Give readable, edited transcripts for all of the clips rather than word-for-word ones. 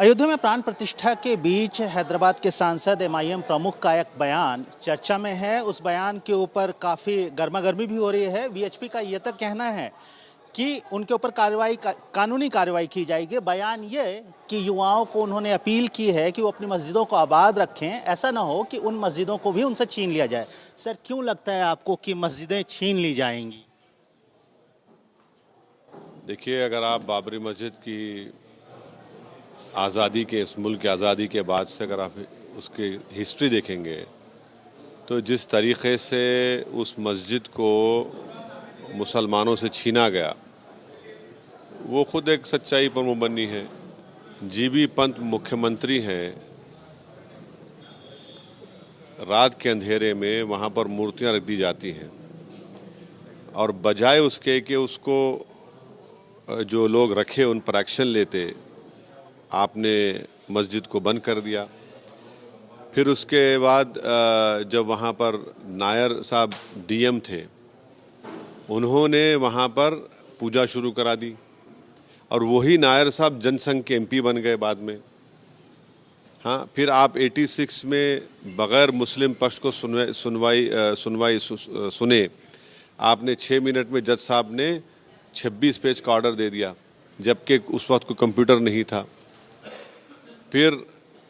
अयोध्या में प्राण प्रतिष्ठा के बीच हैदराबाद के सांसद एमआईएम प्रमुख का एक बयान चर्चा में है। उस बयान के ऊपर काफ़ी गर्मागर्मी भी हो रही है। वीएचपी का ये तक कहना है कि उनके ऊपर कानूनी कार्रवाई की जाएगी। बयान ये कि युवाओं को उन्होंने अपील की है कि वो अपनी मस्जिदों को आबाद रखें, ऐसा ना हो कि उन मस्जिदों को भी उनसे छीन लिया जाए। सर, क्यों लगता है आपको कि मस्जिदें छीन ली जाएंगी? देखिए, अगर आप बाबरी मस्जिद की आज़ादी के इस मुल्क की आज़ादी के बाद से अगर आप उसकी हिस्ट्री देखेंगे तो जिस तरीक़े से उस मस्जिद को मुसलमानों से छीना गया वो ख़ुद एक सच्चाई पर मुबन्नी है। जीबी पंत मुख्यमंत्री हैं, रात के अंधेरे में वहाँ पर मूर्तियाँ रख दी जाती हैं और बजाय उसके कि उसको जो लोग रखे उन पर एक्शन लेते, आपने मस्जिद को बंद कर दिया। फिर उसके बाद जब वहाँ पर नायर साहब डीएम थे, उन्होंने वहाँ पर पूजा शुरू करा दी और वही नायर साहब जनसंघ के एमपी बन गए बाद में। हाँ, फिर आप 86 में बग़ैर मुस्लिम पक्ष को सुने आपने 6 मिनट में जज साहब ने 26 पेज का ऑर्डर दे दिया, जबकि उस वक्त कोई कंप्यूटर नहीं था। फिर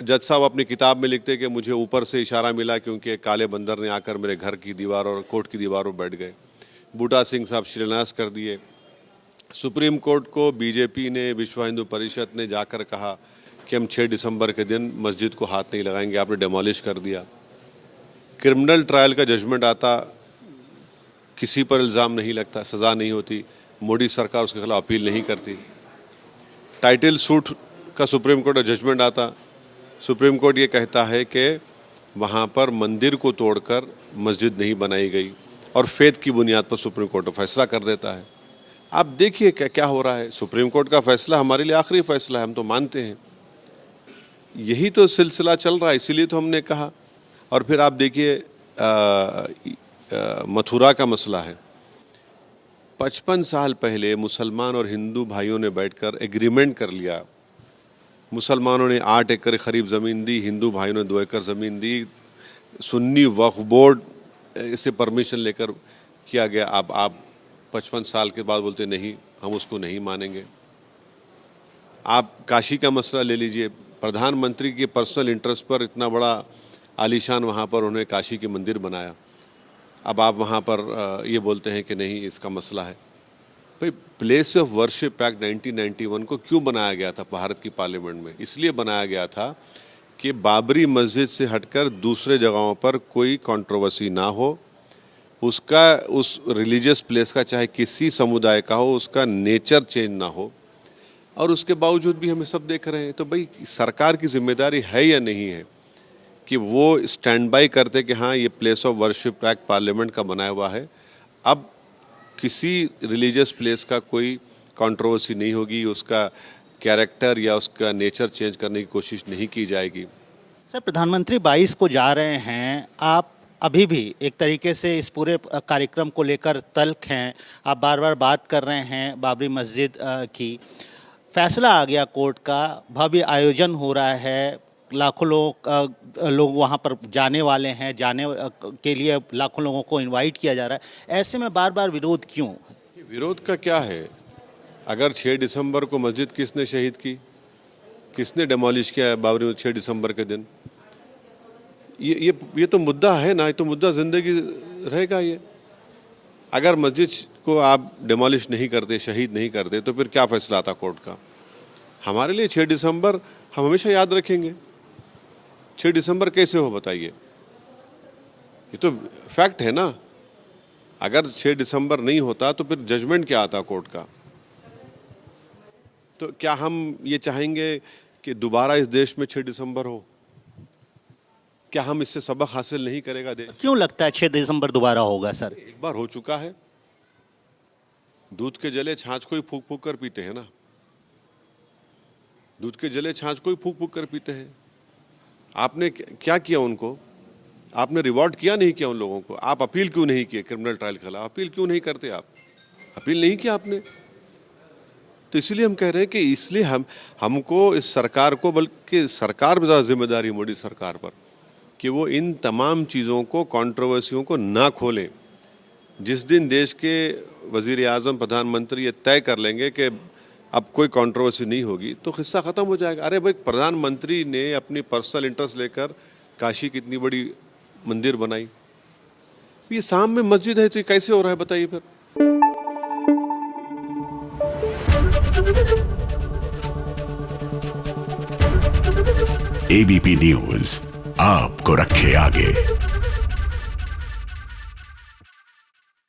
जज साहब अपनी किताब में लिखते कि मुझे ऊपर से इशारा मिला क्योंकि काले बंदर ने आकर मेरे घर की दीवार और कोर्ट की दीवारों पर बैठ गए। बूटा सिंह साहब शिलान्यास कर दिए। सुप्रीम कोर्ट को बीजेपी ने, विश्व हिंदू परिषद ने जाकर कहा कि हम 6 दिसंबर के दिन मस्जिद को हाथ नहीं लगाएंगे, आपने डेमोलिश कर दिया। क्रिमिनल ट्रायल का जजमेंट आता, किसी पर इल्ज़ाम नहीं लगता, सज़ा नहीं होती, मोदी सरकार उसके खिलाफ अपील नहीं करती। टाइटल सूट का सुप्रीम कोर्ट का जजमेंट आता, सुप्रीम कोर्ट ये कहता है कि वहाँ पर मंदिर को तोड़कर मस्जिद नहीं बनाई गई और फेथ की बुनियाद पर सुप्रीम कोर्ट फैसला कर देता है। आप देखिए क्या हो रहा है। सुप्रीम कोर्ट का फैसला हमारे लिए आखिरी फैसला है, हम तो मानते हैं। यही तो सिलसिला चल रहा है, इसीलिए तो हमने कहा। और फिर आप देखिए मथुरा का मसला है। 55 साल पहले मुसलमान और हिंदू भाइयों ने बैठकर एग्रीमेंट कर लिया। मुसलमानों ने 8 एकड़ करीब ज़मीन दी, हिंदू भाइयों ने 2 एकड़ ज़मीन दी। सुन्नी वक्फ बोर्ड इसे परमिशन लेकर किया गया। अब आप 55 साल के बाद बोलते नहीं, हम उसको नहीं मानेंगे। आप काशी का मसला ले लीजिए, प्रधानमंत्री के पर्सनल इंटरेस्ट पर इतना बड़ा आलीशान वहाँ पर उन्होंने काशी के मंदिर बनाया। अब आप वहाँ पर ये बोलते हैं कि नहीं, इसका मसला है। भाई, प्लेस ऑफ वर्शिप एक्ट 1991 को क्यों बनाया गया था भारत की पार्लियामेंट में? इसलिए बनाया गया था कि बाबरी मस्जिद से हटकर दूसरे जगहों पर कोई कंट्रोवर्सी ना हो, उसका उस रिलीजियस प्लेस का चाहे किसी समुदाय का हो, उसका नेचर चेंज ना हो। और उसके बावजूद भी हम सब देख रहे हैं। तो भाई, सरकार की जिम्मेदारी है या नहीं है कि वो स्टैंड बाई करते कि हाँ, ये place of worship act parliament का बनाया हुआ है, अब किसी रिलीजियस प्लेस का कोई कंट्रोवर्सी नहीं होगी, उसका कैरेक्टर या उसका नेचर चेंज करने की कोशिश नहीं की जाएगी। सर, प्रधानमंत्री 22 को जा रहे हैं, आप अभी भी एक तरीके से इस पूरे कार्यक्रम को लेकर तल्ख हैं। आप बार बार बात कर रहे हैं बाबरी मस्जिद की। फैसला आ गया कोर्ट का, भव्य आयोजन हो रहा है, लाखों लोग वहाँ पर जाने वाले हैं, जाने के लिए लाखों लोगों को इनवाइट किया जा रहा है। ऐसे में बार बार विरोध क्यों? विरोध का क्या है? अगर 6 दिसंबर को मस्जिद किसने शहीद की, किसने डेमोलिश किया बाबरी में 6 दिसंबर के दिन? ये तो मुद्दा है ना, ये तो मुद्दा ज़िंदगी रहेगा। ये अगर मस्जिद को आप डेमोलिश नहीं करते, शहीद नहीं करते, तो फिर क्या फैसला आता कोर्ट का? हमारे लिए 6 दिसंबर हम हमेशा याद रखेंगे। 6 दिसंबर कैसे हो बताइए? ये तो फैक्ट है ना। अगर 6 दिसंबर नहीं होता तो फिर जजमेंट क्या आता कोर्ट का? तो क्या हम ये चाहेंगे कि दोबारा इस देश में 6 दिसंबर हो? क्या हम इससे सबक हासिल नहीं करेगा देश? क्यों लगता है 6 दिसंबर दोबारा होगा सर? एक बार हो चुका है। दूध के जले छाछ को ही फूक फूक कर पीते हैं ना। दूध के जले छाछ को ही फूक फूक कर पीते हैं। आपने क्या किया उनको? आपने रिवॉर्ड किया नहीं किया उन लोगों को? आप अपील क्यों नहीं किए क्रिमिनल ट्रायल के खिलाफ? अपील क्यों नहीं करते आप? अपील नहीं किया आपने। तो इसलिए हम कह रहे हैं कि इसलिए हमको इस सरकार को, बल्कि सरकार पर ज़्यादा जिम्मेदारी मोदी सरकार पर, कि वो इन तमाम चीज़ों को, कंट्रोवर्सियों को ना खोलें। जिस दिन देश के वज़ीर आज़म, प्रधानमंत्री ये तय कर लेंगे कि अब कोई कंट्रोवर्सी नहीं होगी, तो किस्सा ख़त्म हो जाएगा। अरे भाई, प्रधानमंत्री ने अपनी पर्सनल इंटरेस्ट लेकर काशी की इतनी बड़ी मंदिर बनाई, ये शाम में मस्जिद है, तो कैसे हो रहा है बताइए फिर। एबीपी न्यूज आपको रखे आगे।